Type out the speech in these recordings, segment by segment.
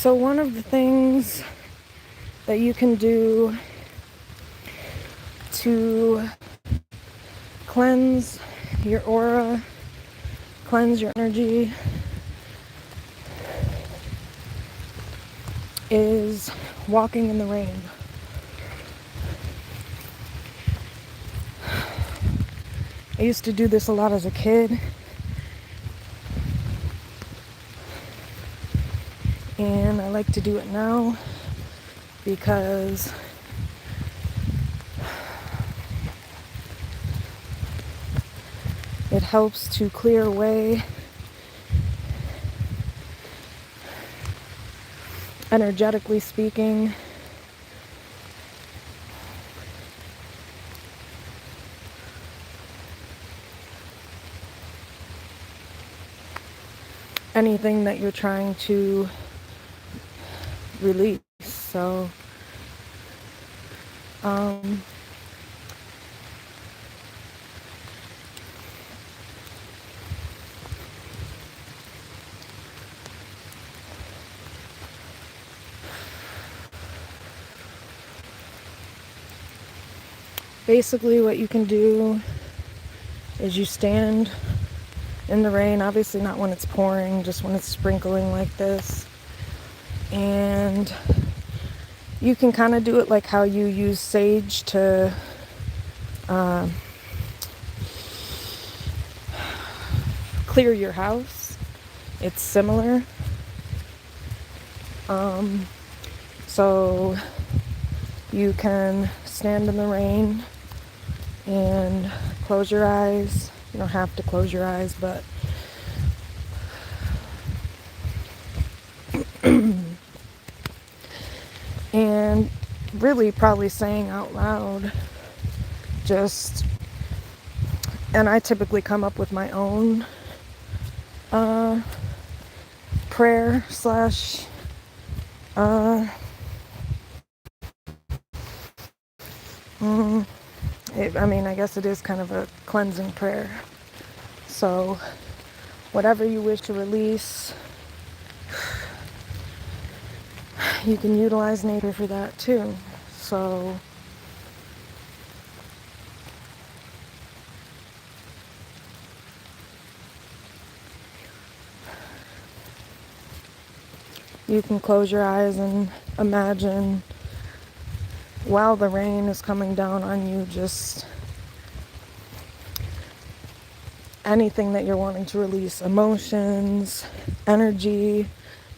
So one of the things that you can do to cleanse your aura, cleanse your energy, is walking in the rain. I used to do this a lot as a kid, and I like to do it now because it helps to clear away energetically speaking anything that you're trying to release. So basically what you can do is you stand in the rain, obviously not when it's pouring, just when it's sprinkling like this. And you can kind of do it like how you use sage to clear your house. It's similar. So you can stand in the rain and close your eyes. You don't have to close your eyes, but and really probably saying out loud and I typically come up with my own prayer slash I guess it is kind of a cleansing prayer. So whatever you wish to release, you can utilize nature for that too. So you can close your eyes and imagine while the rain is coming down on you, just anything that you're wanting to release, emotions, energy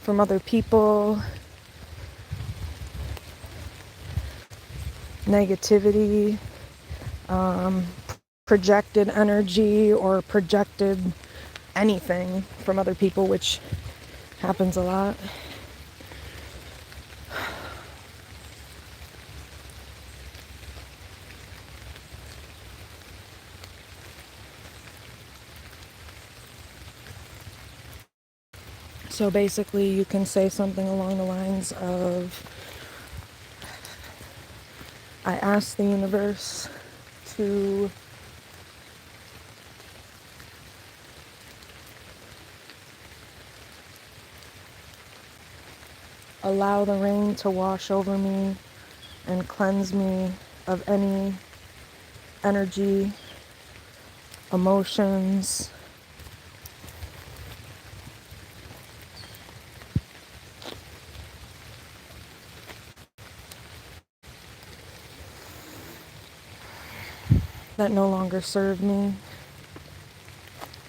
from other people, negativity, projected energy or projected anything from other people, which happens a lot. So basically you can say something along the lines of, I ask the universe to allow the rain to wash over me and cleanse me of any energy, emotions, that no longer serve me.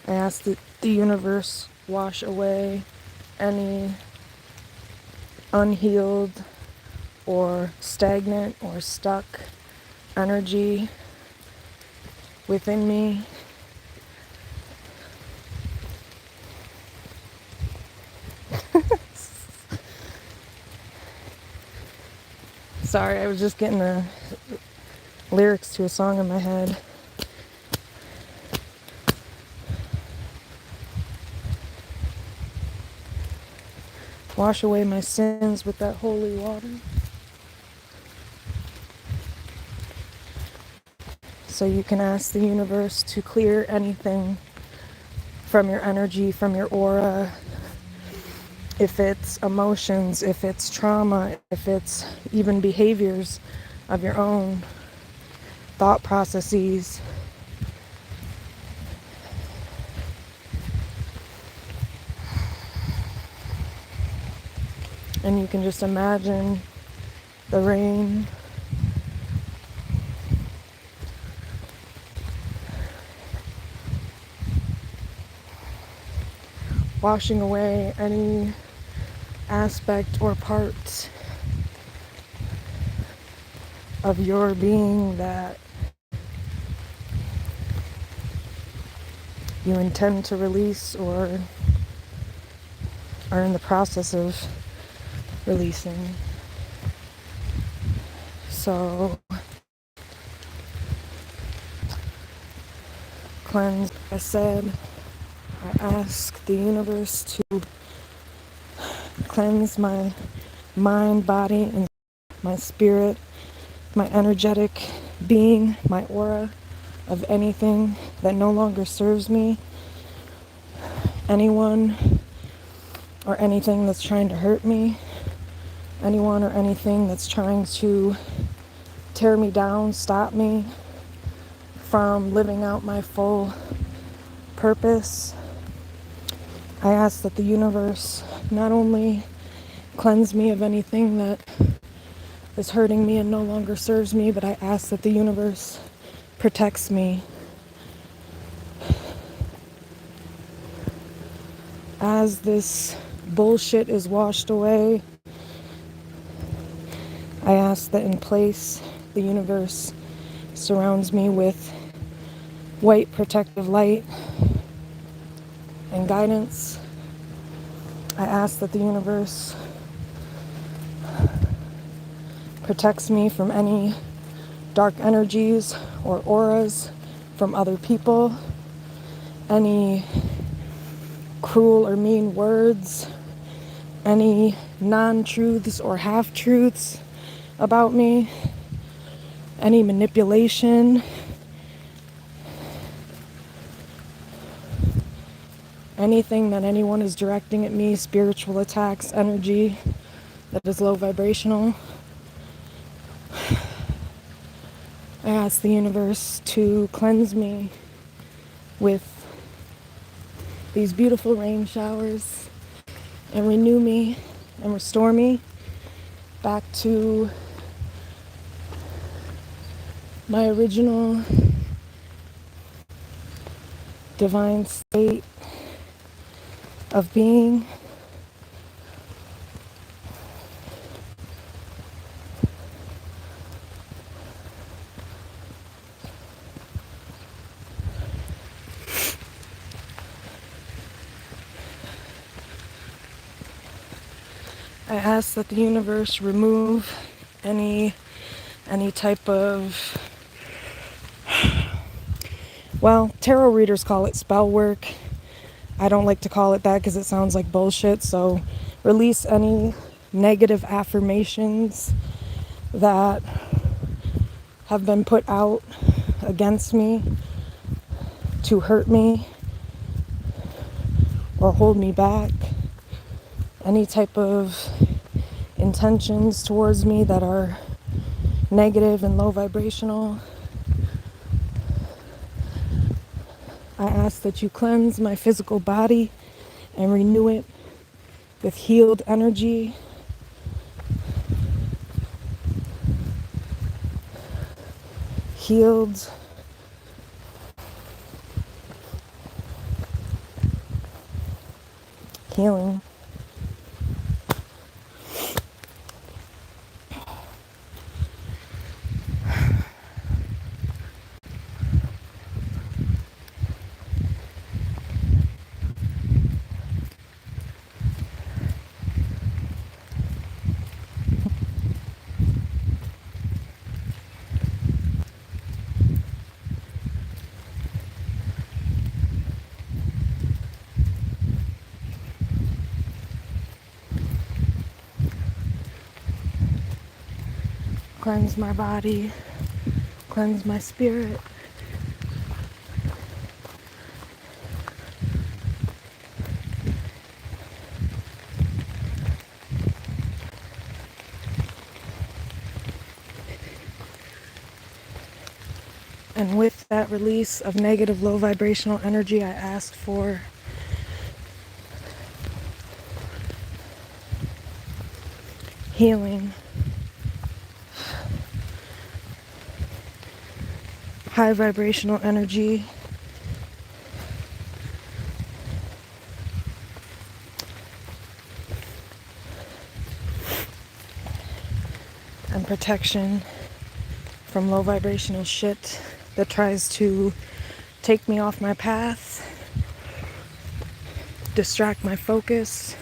I ask that the universe wash away any unhealed or stagnant or stuck energy within me. Sorry, I was just getting the lyrics to a song in my head. Wash away my sins with that holy water. So you can ask the universe to clear anything from your energy, from your aura, if it's emotions, if it's trauma, if it's even behaviors of your own, thought processes. And you can just imagine the rain washing away any aspect or part of your being that you intend to release or are in the process of releasing. So cleanse, I said, I ask the universe to cleanse my mind, body, and my spirit, my energetic being, my aura of anything that no longer serves me, anyone or anything that's trying to hurt me, anyone or anything that's trying to tear me down, stop me from living out my full purpose. I ask that the universe not only cleanse me of anything that is hurting me and no longer serves me, but I ask that the universe protects me. As this bullshit is washed away, I ask that in place the universe surrounds me with white protective light and guidance. I ask that the universe protects me from any dark energies or auras from other people, any cruel or mean words, any non-truths or half-truths about me, any manipulation, anything that anyone is directing at me, spiritual attacks, energy that is low vibrational. I ask the universe to cleanse me with these beautiful rain showers and renew me and restore me back to my original divine state of being. I ask that the universe remove any type of, well, tarot readers call it spell work. I don't like to call it that because it sounds like bullshit. So release any negative affirmations that have been put out against me to hurt me or hold me back. Any type of intentions towards me that are negative and low vibrational. I ask that you cleanse my physical body and renew it with healed energy. Healed healing. Cleanse my body, cleanse my spirit. And with that release of negative low vibrational energy, I ask for healing, high vibrational energy, and protection from low vibrational shit that tries to take me off my path, distract my focus,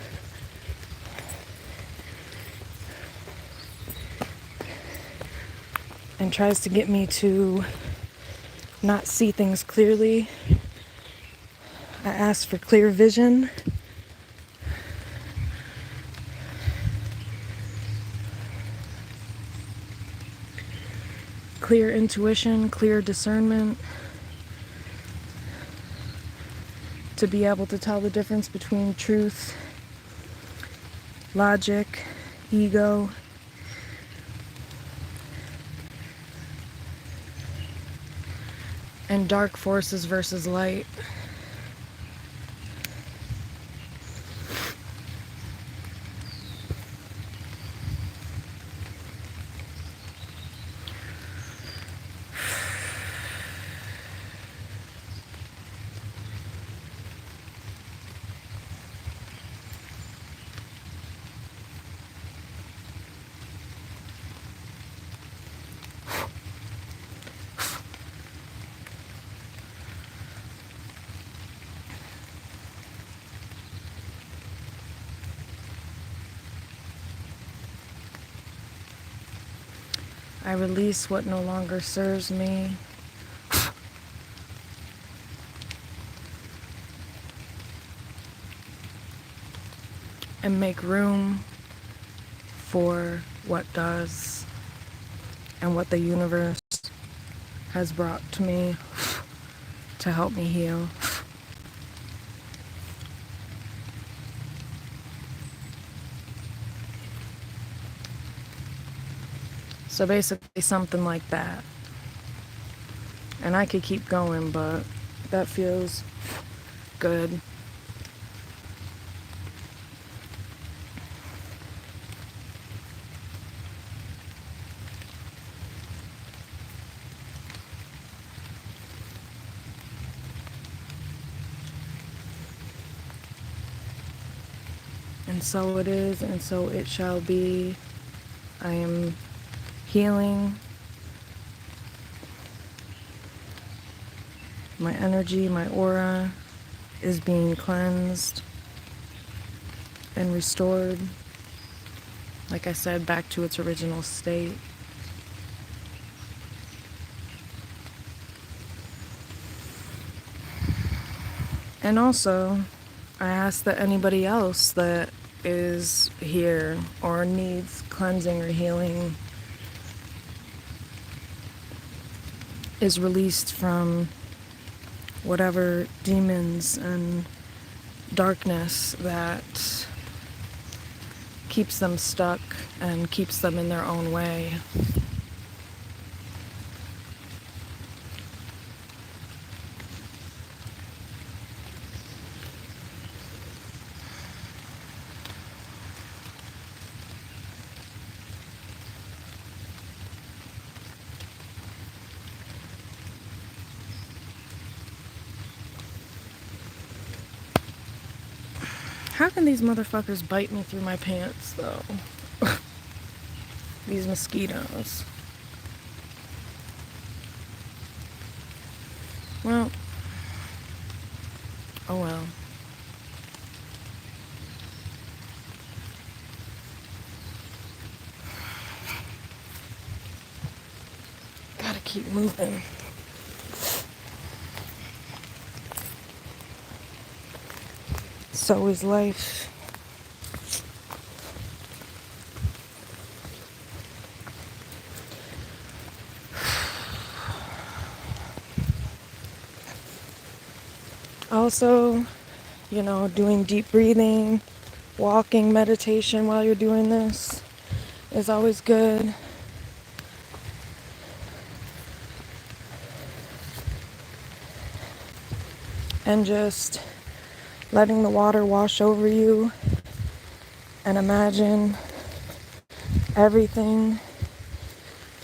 and tries to get me to not see things clearly. I ask for clear vision, clear intuition, clear discernment, to be able to tell the difference between truth, logic, ego, and dark forces versus light. I release what no longer serves me. And make room for what does and what the universe has brought to me to help me heal. So basically something like that. And I could keep going, but that feels good. And so it is, and so it shall be. I am healing. My energy, my aura is being cleansed and restored, like I said, back to its original state. And also, I ask that anybody else that is here or needs cleansing or healing is released from whatever demons and darkness that keeps them stuck and keeps them in their own way. How can these motherfuckers bite me through my pants, though? These mosquitoes. Well, oh well. Gotta keep moving. So is life. Also, doing deep breathing, walking, meditation while you're doing this is always good. and just letting the water wash over you, and imagine everything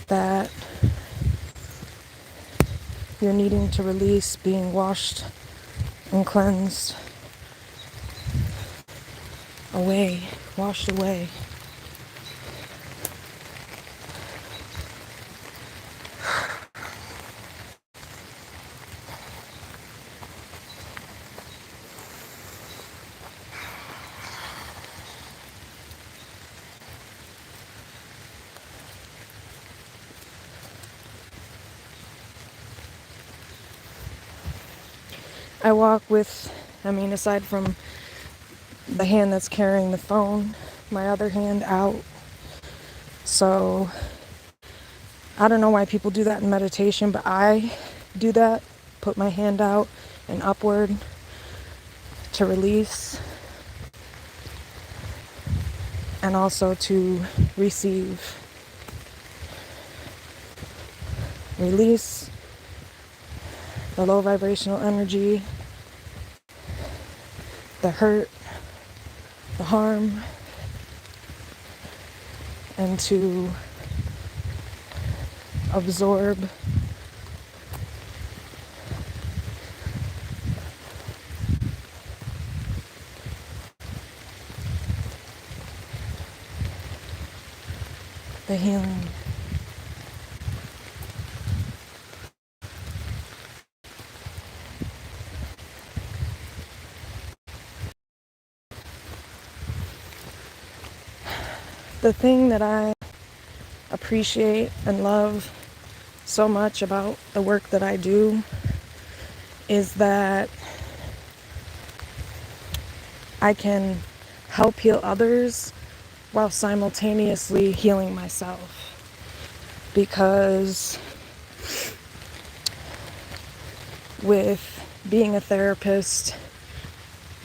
that you're needing to release being washed and cleansed away, washed away. I walk with, aside from the hand that's carrying the phone, my other hand out. So I don't know why people do that in meditation, but I do that. Put my hand out and upward to release and also to receive. Release the low vibrational energy, the hurt, the harm, and to absorb the healing. The thing that I appreciate and love so much about the work that I do is that I can help heal others while simultaneously healing myself. Because with being a therapist,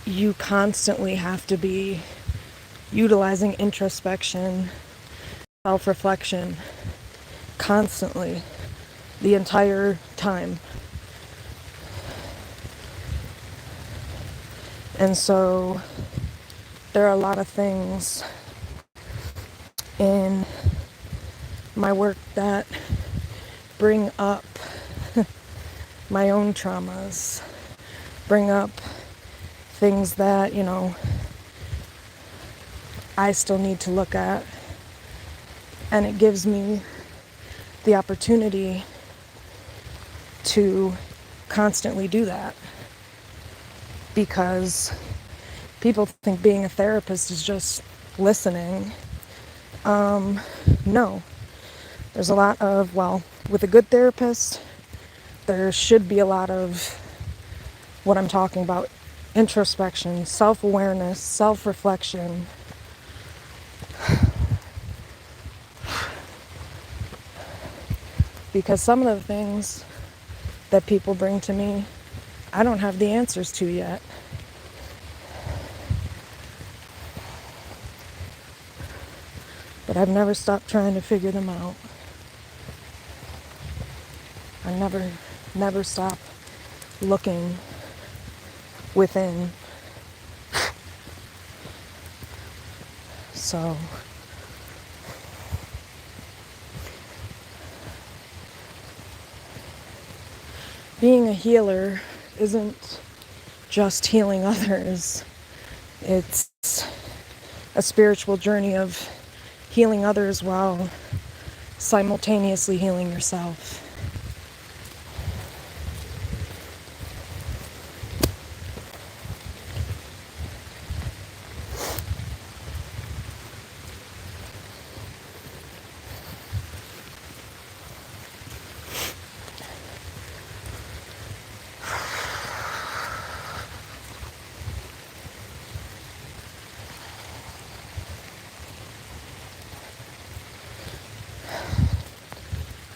you constantly have to be utilizing introspection, self-reflection, constantly, the entire time. And so there are a lot of things in my work that bring up my own traumas, bring up things that, I still need to look at. And it gives me the opportunity to constantly do that. Because people think being a therapist is just listening. No. There's a lot of, with a good therapist, there should be a lot of what I'm talking about: introspection, self-awareness, self-reflection. Because some of the things that people bring to me, I don't have the answers to yet. But I've never stopped trying to figure them out. I never stop looking within. So being a healer isn't just healing others. It's a spiritual journey of healing others while simultaneously healing yourself.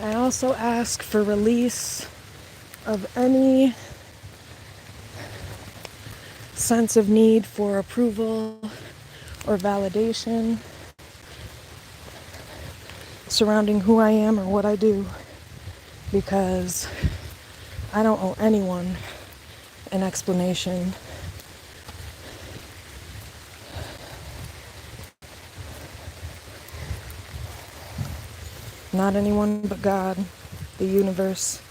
I also ask for release of any sense of need for approval or validation surrounding who I am or what I do, because I don't owe anyone an explanation. Not anyone but God, the universe.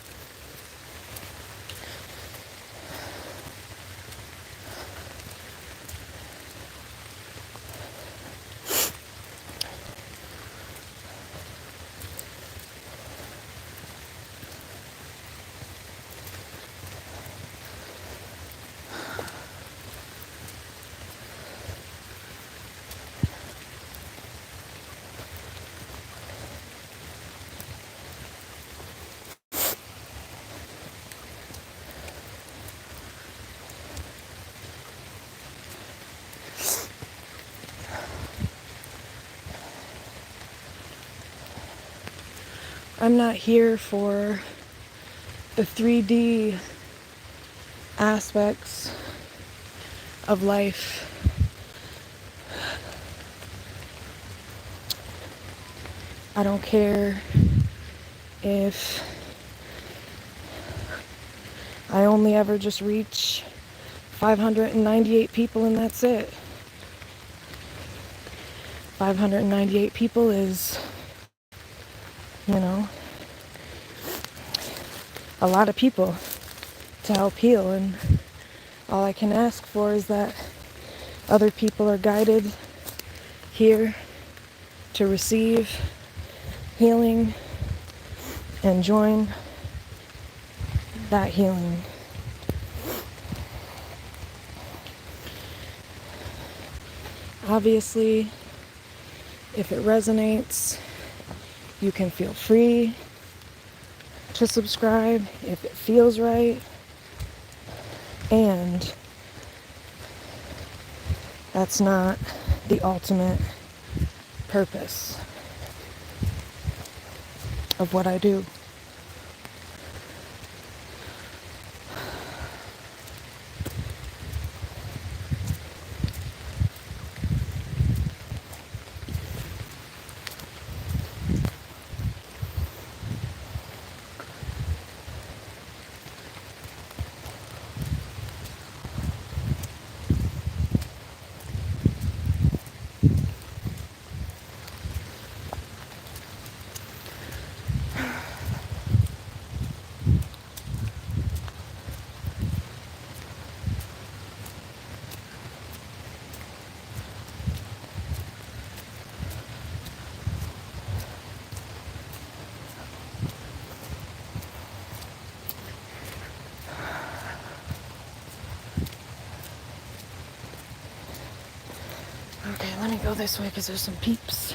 I'm not here for the 3D aspects of life. I don't care if I only ever just reach 598 people and that's it. 598 people is, a lot of people to help heal, and all I can ask for is that other people are guided here to receive healing and join that healing. Obviously, if it resonates, you can feel free to subscribe if it feels right. And that's not the ultimate purpose of what I do. Okay, let me go this way because there's some peeps.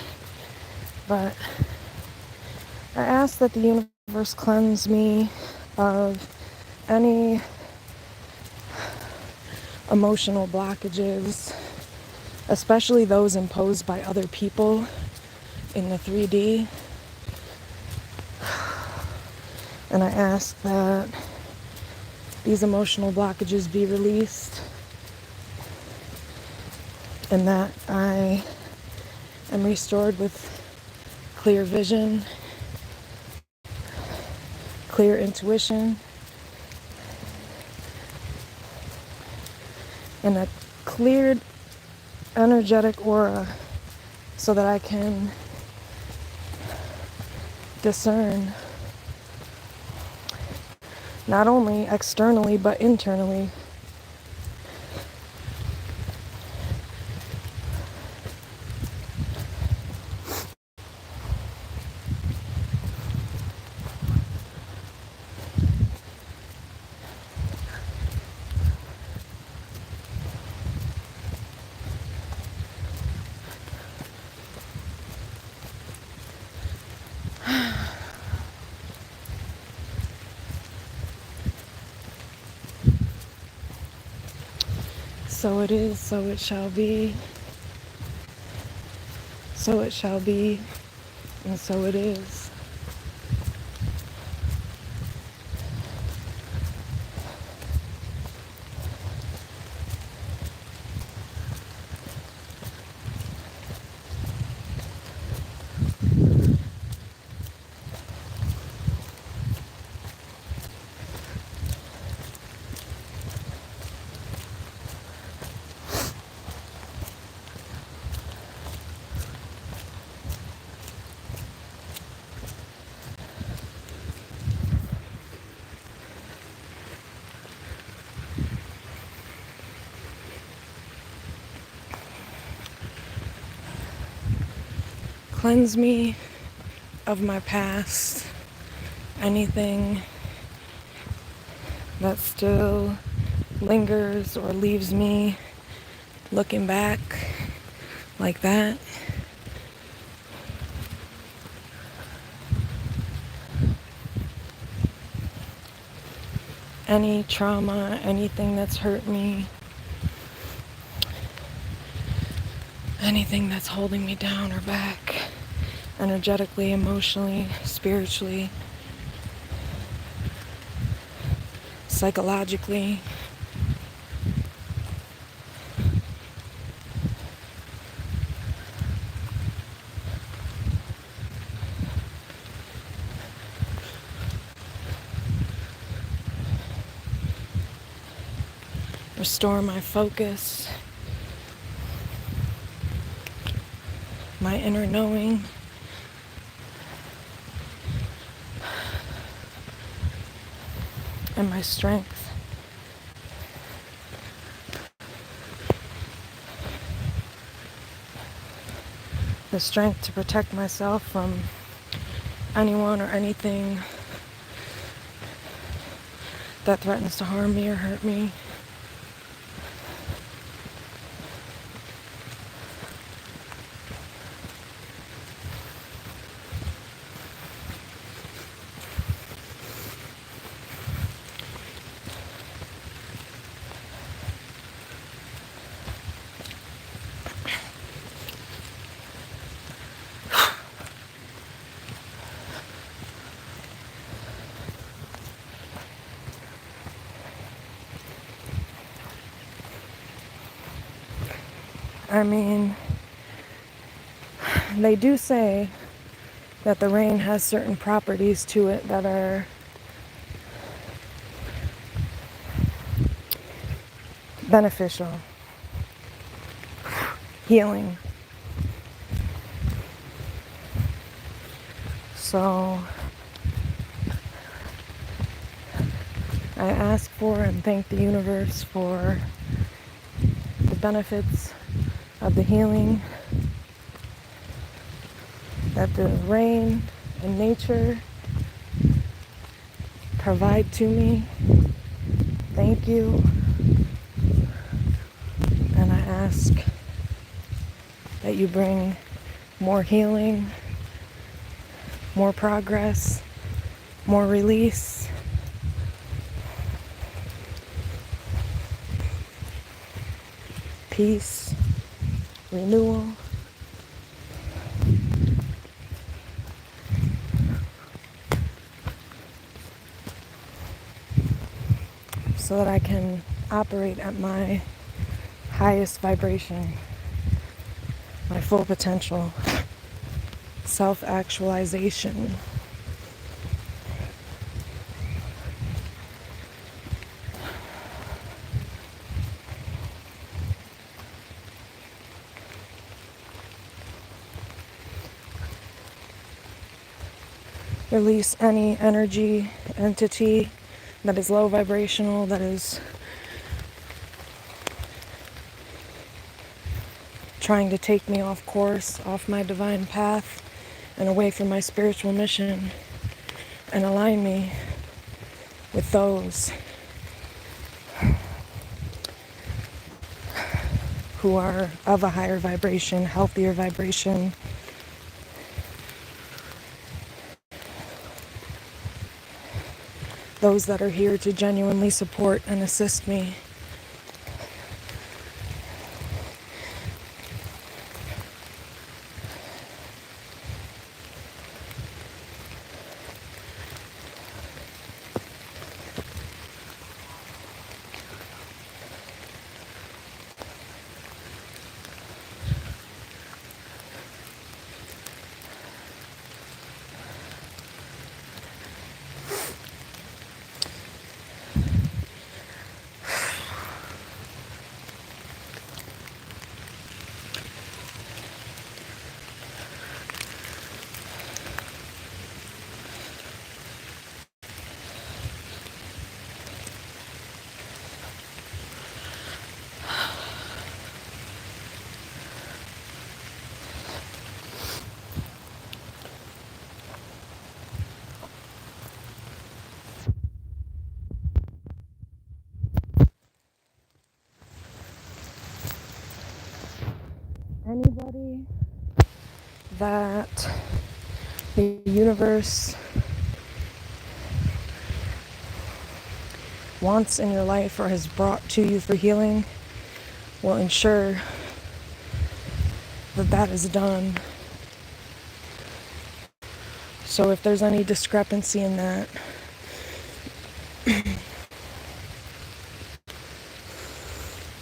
But I ask that the universe cleanse me of any emotional blockages, especially those imposed by other people in the 3D. And I ask that these emotional blockages be released, and that I am restored with clear vision, clear intuition, and a cleared energetic aura so that I can discern not only externally but internally. So it is, so it shall be, so it shall be, and so it is. cleanse me of my past, anything that still lingers or leaves me looking back like that. Any trauma, anything that's hurt me, anything that's holding me down or back, energetically, emotionally, spiritually, psychologically. Restore my focus, my inner knowing, and my strength. The strength to protect myself from anyone or anything that threatens to harm me or hurt me. I mean, they do say that the rain has certain properties to it that are beneficial, healing. So I ask for and thank the universe for the benefits of the healing that the rain and nature provide to me. Thank you. And I ask that you bring more healing, more progress, more release, peace, renewal. So that I can operate at my highest vibration, my full potential, self-actualization. Release any energy, entity that is low vibrational, that is trying to take me off course, off my divine path, and away from my spiritual mission, and align me with those who are of a higher vibration, healthier vibration. Those that are here to genuinely support and assist me. anybody that the universe wants in your life or has brought to you for healing will ensure that that is done. So if there's any discrepancy in that,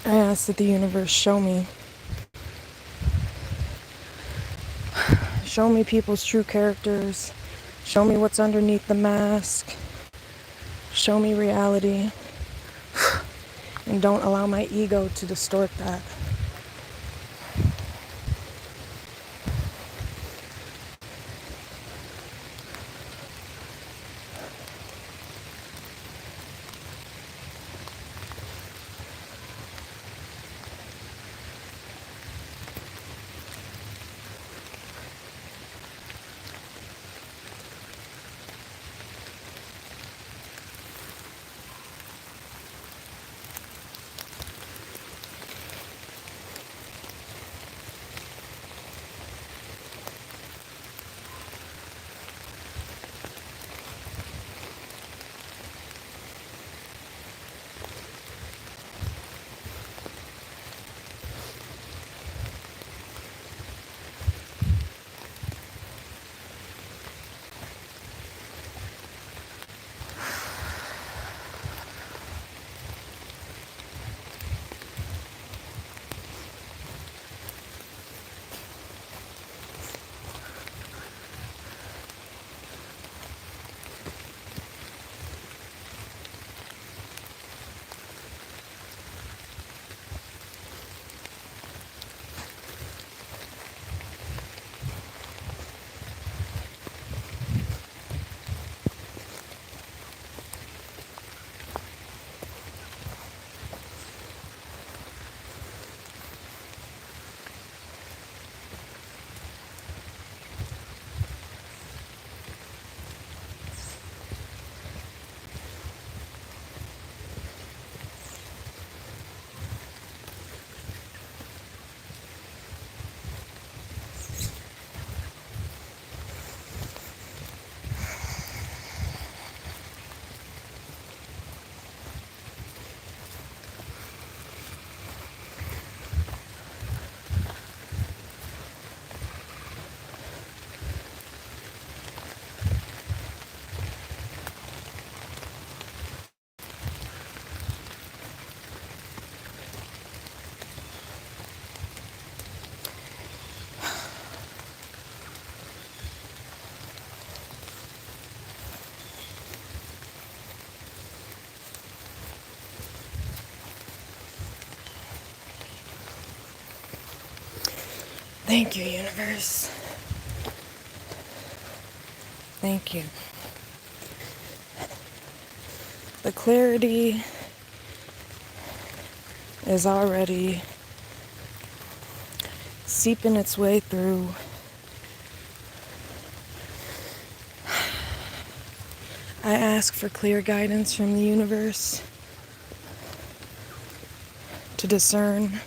I ask that the universe show me people's true characters, show me what's underneath the mask, show me reality, and don't allow my ego to distort that. Thank you, universe. Thank you. The clarity is already seeping its way through. I ask for clear guidance from the universe to discern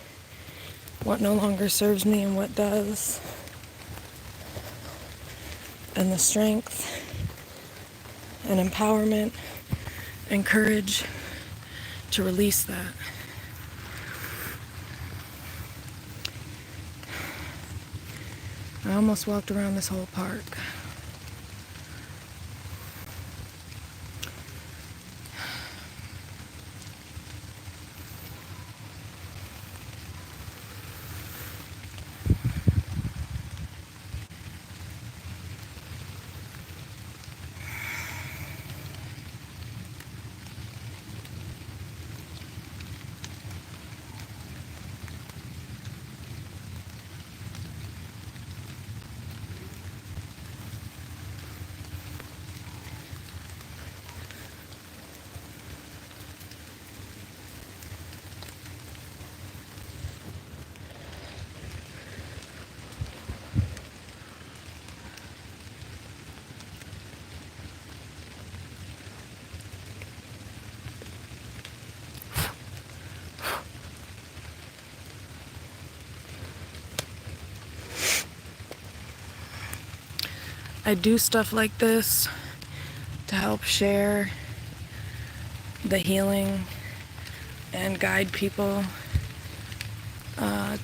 what no longer serves me and what does, and the strength and empowerment and courage to release that. I almost walked around this whole park. I do stuff like this to help share the healing and guide people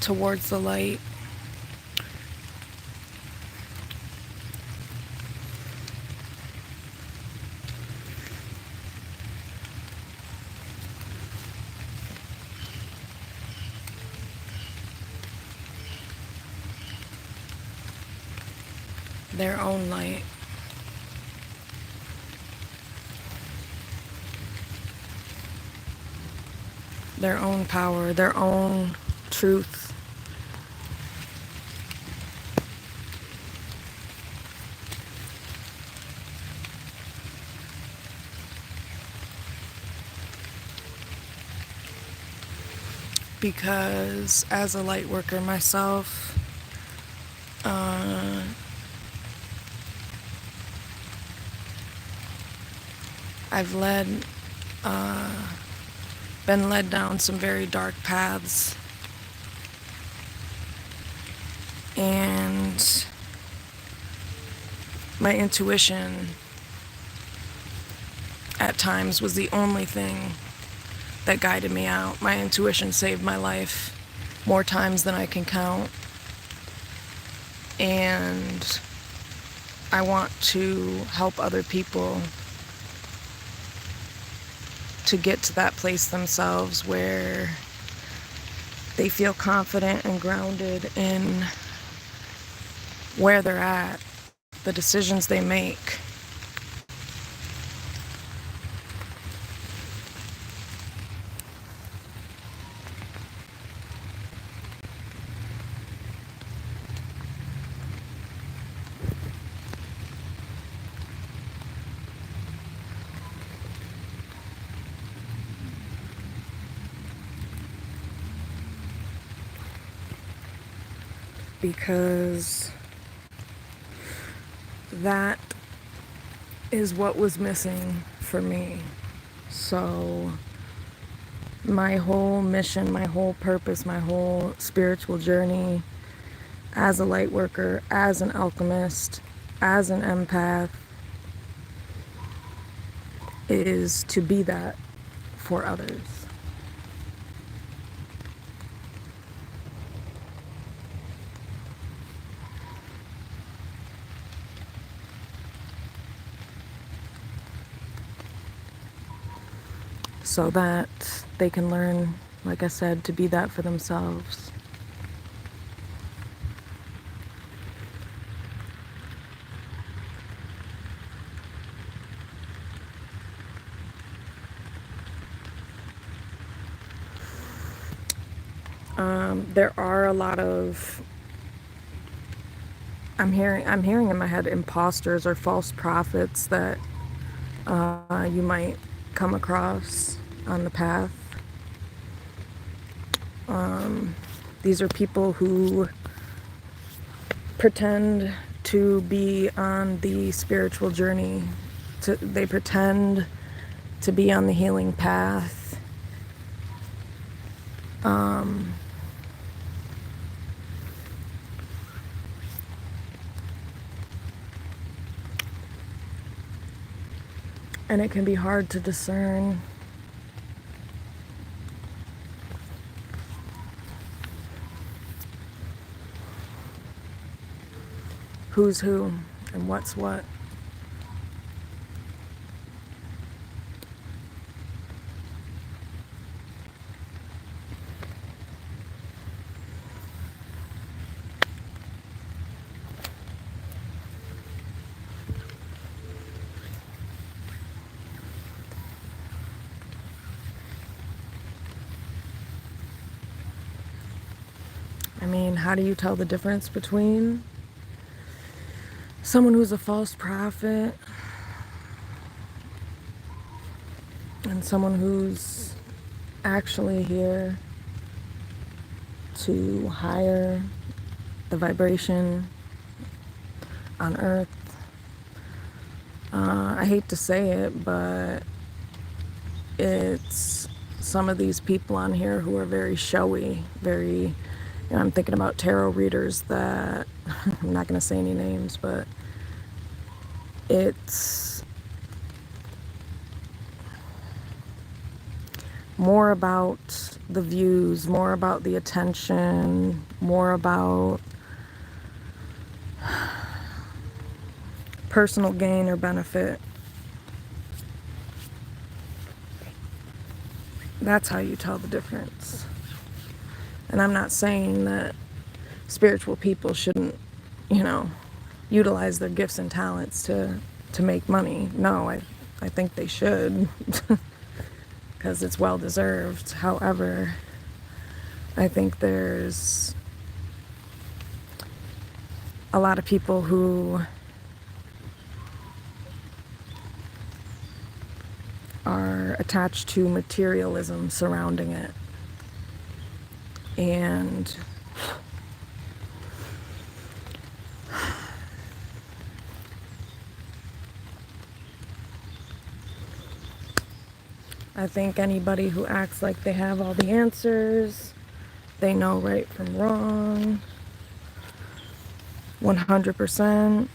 towards the light. Their own light. Their own power, their own truth. Because as a light worker myself, I've been led down some very dark paths, and my intuition at times was the only thing that guided me out. My intuition saved my life more times than I can count, and I want to help other people to get to that place themselves where they feel confident and grounded in where they're at, the decisions they make. Because that is what was missing for me. So my whole mission, my whole purpose, my whole spiritual journey as a light worker, as an alchemist, as an empath, is to be that for others. So that they can learn, like I said, to be that for themselves. There are a lot of, I'm hearing in my head, imposters or false prophets that you might come across on the path. These are people who pretend to be on the spiritual journey. They pretend to be on the healing path. And it can be hard to discern who's who and what's what. I mean, how do you tell the difference between someone who's a false prophet and someone who's actually here to higher the vibration on Earth? I hate to say it, but it's some of these people on here who are very showy, very, I'm thinking about tarot readers that, I'm not going to say any names, but It's more about the views, more about the attention, more about personal gain or benefit. That's how you tell the difference. And I'm not saying that spiritual people shouldn't, utilize their gifts and talents to make money. No, I think they should because it's well deserved. However, I think there's a lot of people who are attached to materialism surrounding it. And I think anybody who acts like they have all the answers, they know right from wrong, 100%,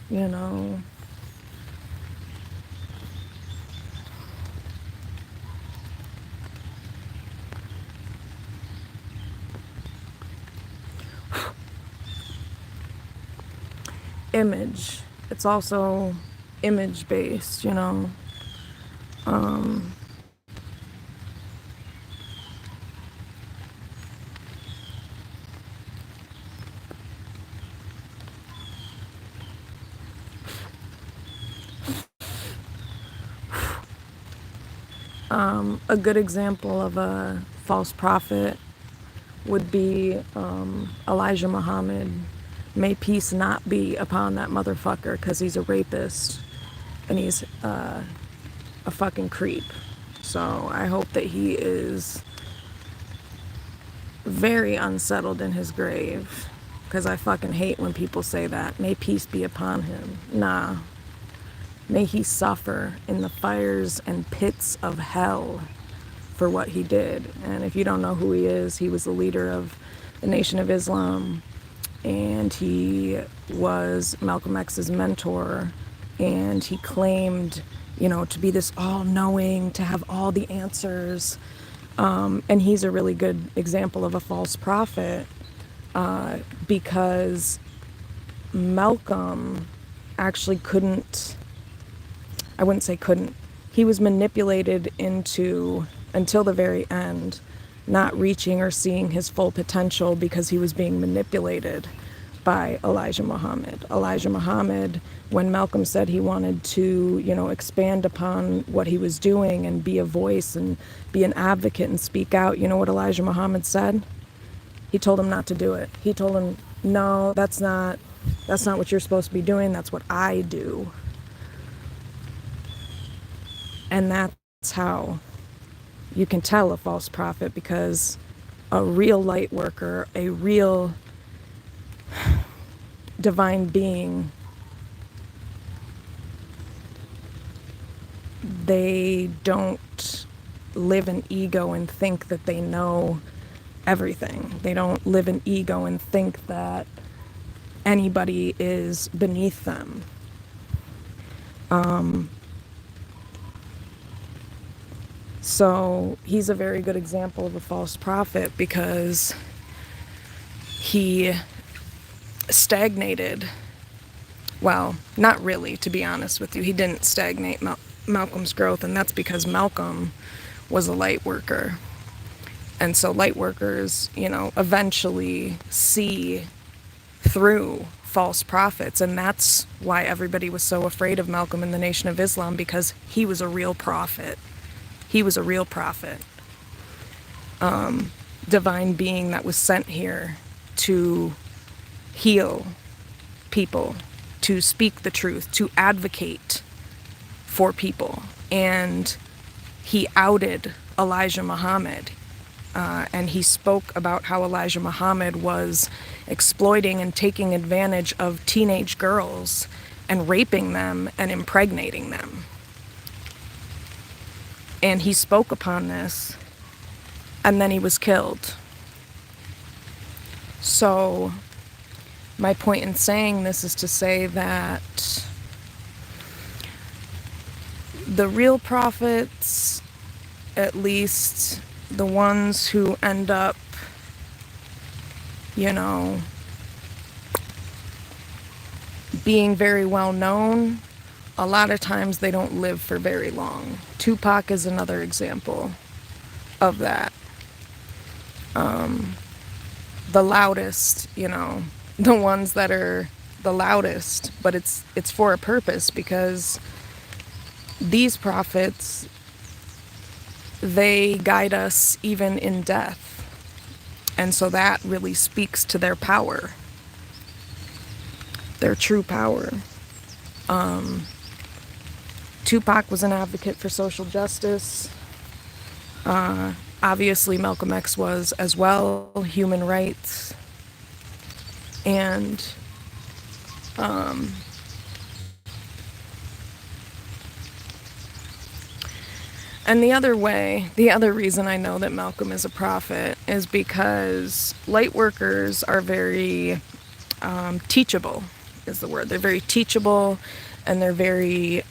image. It's also image based, a good example of a false prophet would be Elijah Muhammad. May peace not be upon that motherfucker, because he's a rapist and he's a fucking creep. So I hope that he is very unsettled in his grave, because I fucking hate when people say that. May peace be upon him. Nah. May he suffer in the fires and pits of hell for what he did. And if you don't know who he is, he was the leader of the Nation of Islam, and he was Malcolm X's mentor, and he claimed, to be this all-knowing, to have all the answers, and he's a really good example of a false prophet, because Malcolm actually I wouldn't say couldn't, he was manipulated into, until the very end, not reaching or seeing his full potential because he was being manipulated by Elijah Muhammad. Elijah Muhammad, when Malcolm said he wanted to, expand upon what he was doing and be a voice and be an advocate and speak out, you know what Elijah Muhammad said? He told him not to do it. He told him, no, that's not what you're supposed to be doing. That's what I do. And that's how you can tell a false prophet, because a real light worker, a real divine being, they don't live in ego and think that they know everything. They don't live in ego and think that anybody is beneath them. So he's a very good example of a false prophet, because he stagnated. Well, not really, to be honest with you. He didn't stagnate Malcolm's growth, and that's because Malcolm was a light worker. And so light workers, eventually see through false prophets, and that's why everybody was so afraid of Malcolm in the Nation of Islam, because he was a real prophet. He was a real prophet, divine being that was sent here to heal people, to speak the truth, to advocate for people. And he outed Elijah Muhammad, and he spoke about how Elijah Muhammad was exploiting and taking advantage of teenage girls and raping them and impregnating them. And he spoke upon this, and then he was killed. So my point in saying this is to say that The real prophets, at least the ones who end up, you know, being very well known, a lot of times they don't live for very long. Tupac is another example of that. The loudest, you know, the ones that are the loudest, but it's for a purpose, because these prophets, they guide us even in death. And so that really speaks to their power, their true power. Tupac was an advocate for social justice. Obviously, Malcolm X was as well, human rights. And the other reason I know that Malcolm is a prophet is because light workers are very teachable, is the word. They're very teachable, and they're very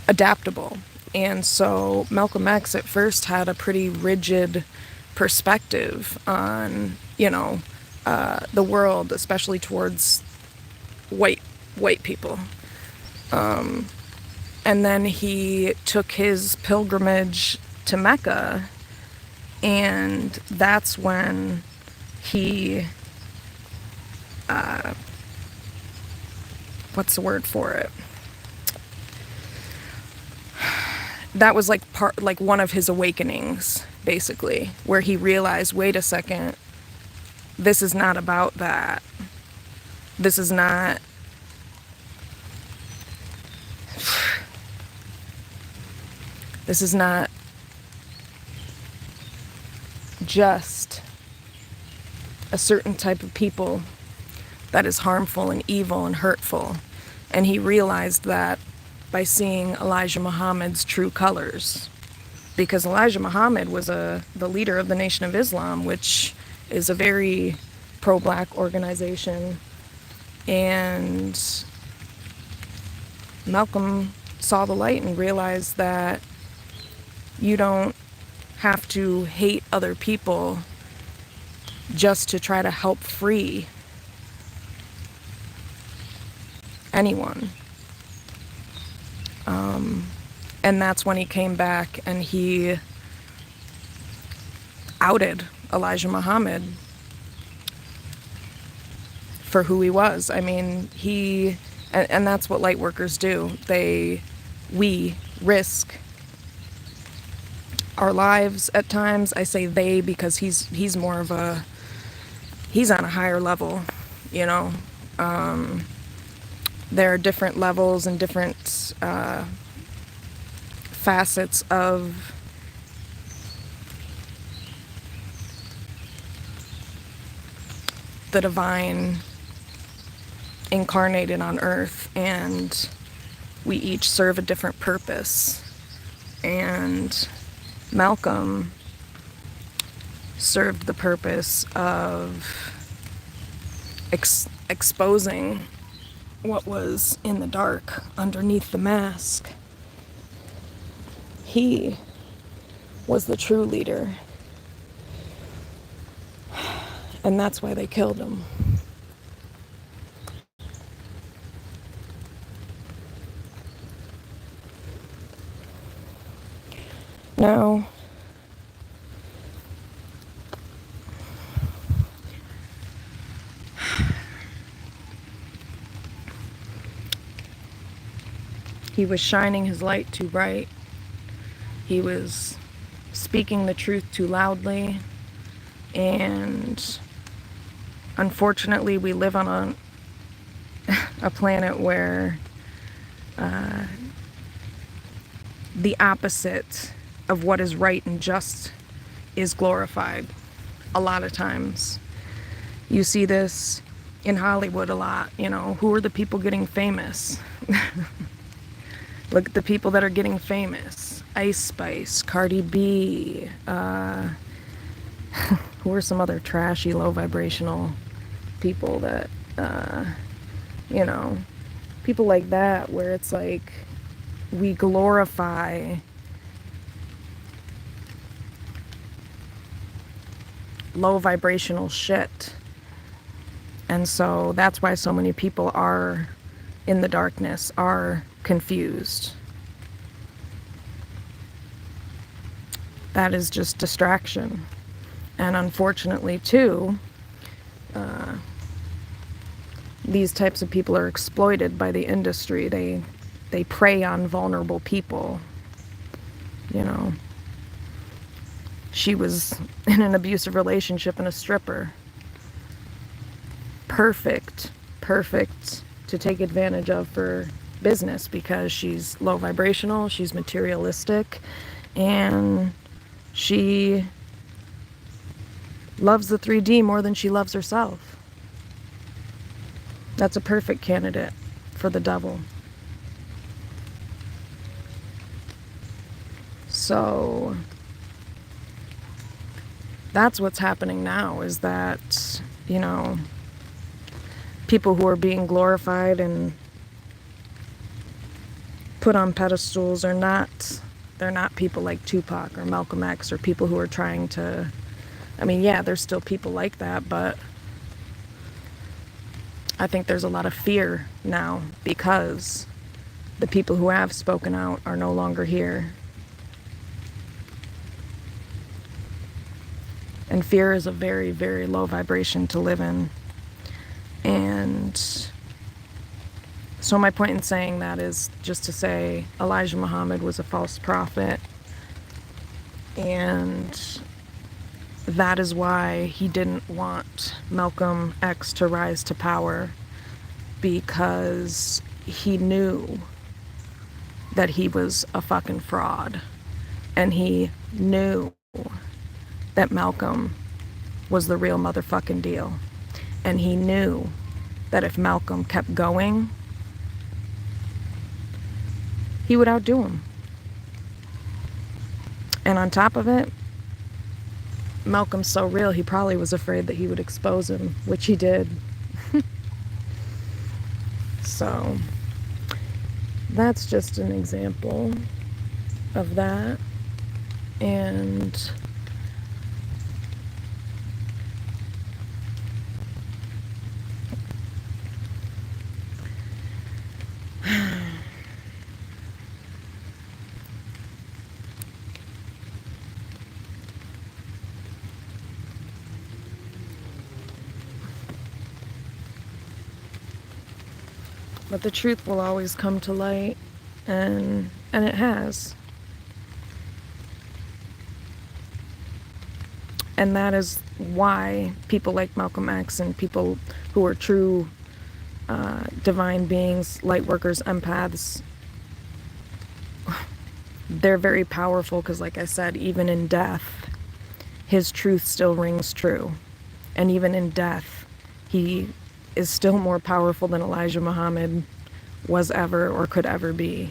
adaptable. And so Malcolm X at first had a pretty rigid perspective on, you know, the world, especially towards white people. And then he took his pilgrimage to Mecca, and that's when he, what's the word for it? That was like one of his awakenings, basically, where he realized, wait a second, this is not about that. This is not just a certain type of people that is harmful and evil and hurtful. And he realized that by seeing Elijah Muhammad's true colors. Because Elijah Muhammad was the leader of the Nation of Islam, which is a very pro-black organization. And Malcolm saw the light and realized that you don't have to hate other people just to try to help free anyone. And that's when he came back and he outed Elijah Muhammad for who he was. I mean, and that's what light workers do. We risk our lives at times. I say they because he's more of he's on a higher level, you know. There are different levels and different facets of the divine incarnated on earth, and we each serve a different purpose. And Malcolm served the purpose of exposing what was in the dark underneath the mask. He was the true leader, and that's why they killed him. Now, he was shining his light too bright. He was speaking the truth too loudly. And unfortunately, we live on a planet where the opposite of what is right and just is glorified a lot of times. You see this in Hollywood a lot, you know. Who are the people getting famous? Look at the people that are getting famous. Ice Spice, Cardi B, who are some other trashy, low vibrational people that, you know, people like that, where it's like, we glorify low vibrational shit. And so that's why so many people are in the darkness, are confused. That is just distraction. And unfortunately, too, these types of people are exploited by the industry. They prey on vulnerable people. You know, she was in an abusive relationship and a stripper. Perfect to take advantage of for business, because she's low vibrational, she's materialistic, and she loves the 3D more than she loves herself. That's a perfect candidate for the devil. So that's what's happening now, is that, you know, people who are being glorified and put on pedestals are not, they're not people like Tupac or Malcolm X, or people who are trying to, I mean, yeah, there's still people like that, but I think there's a lot of fear now because the people who have spoken out are no longer here. And fear is a very, very low vibration to live in. And so my point in saying that is just to say Elijah Muhammad was a false prophet. And that is why he didn't want Malcolm X to rise to power, because he knew that he was a fucking fraud. And he knew that Malcolm was the real motherfucking deal. And he knew that if Malcolm kept going, he would outdo him. And on top of it, Malcolm's so real, he probably was afraid that he would expose him, which he did. So that's just an example of that. And but the truth will always come to light, and it has. And that is why people like Malcolm X and people who are true divine beings, light workers, empaths, they're very powerful, because like I said, even in death, his truth still rings true. And even in death, he is still more powerful than Elijah Muhammad was ever or could ever be.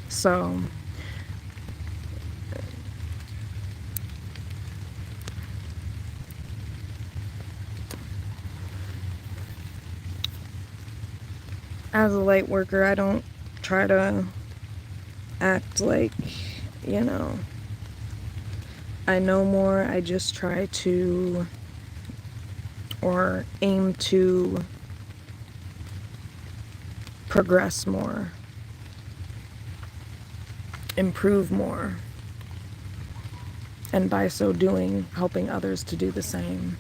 So as a light worker, I don't try to act like, you know, I know more. I just try to, or aim to, progress more, improve more, and by so doing, helping others to do the same.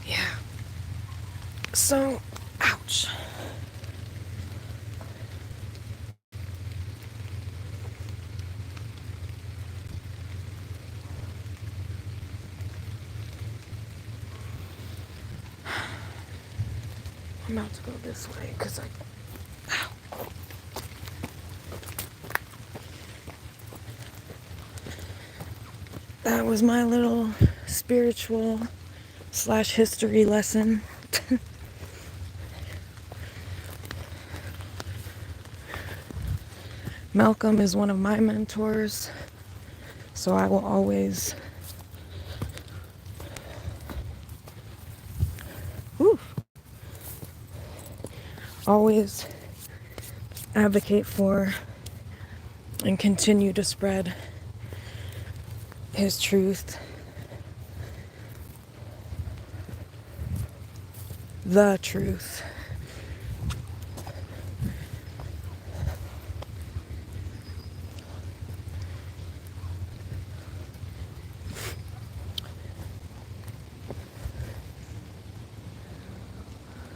Yeah. So, ouch. I'm about to go this way because that was my little spiritual / history lesson. Malcolm is one of my mentors, so I will always advocate for and continue to spread his truth, the truth.